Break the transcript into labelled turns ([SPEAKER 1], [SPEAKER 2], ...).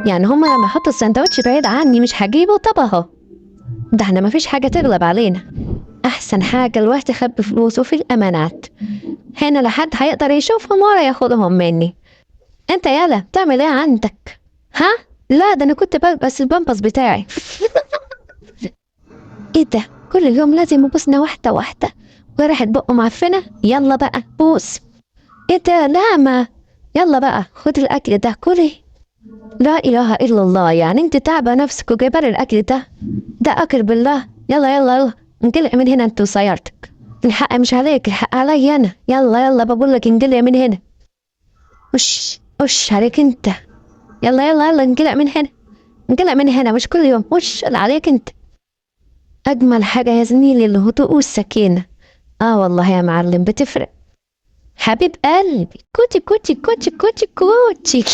[SPEAKER 1] يعني هما لما يحطوا السندوتش بعيد عني مش هجيبه؟ طب اهو، ده احنا مفيش حاجة تغلب علينا. أحسن حاجة الواحد يخبي فلوسه في الأمانات، هنا لحد هيقدر يشوفهم ولا ياخدهم مني. انت يالا بتعمل ايه عندك؟ ها؟ لا ده انا كنت بلبس البامبس بتاعي. ايه ده؟ كل يوم لازم يبوسنا واحدة واحدة وريحة بقه معفنة. يلا بقى بوس. ايه ده؟ لا ما، يلا بقى خد الأكل ده كلي. لا إله إلا الله، يعني انت تعبة نفسك وجايبة لي الأكل ده؟ ده أكل بالله. يلا يلا يلا انقلع من هنا انت وسيارتك. الحق مش عليك، الحق علي أنا. يلا يلا بقول لك انقلع من هنا. وش عليك انت. يلا يلا يلا انقلع من هنا، انقلع من هنا، مش كل يوم وش اللي عليك انت. أجمل حاجة يا زميلي الهدوء والسكينة. والله يا معلم بتفرق. حبيب قلبي، كوتي كوتي كوتي كوتي كوتي.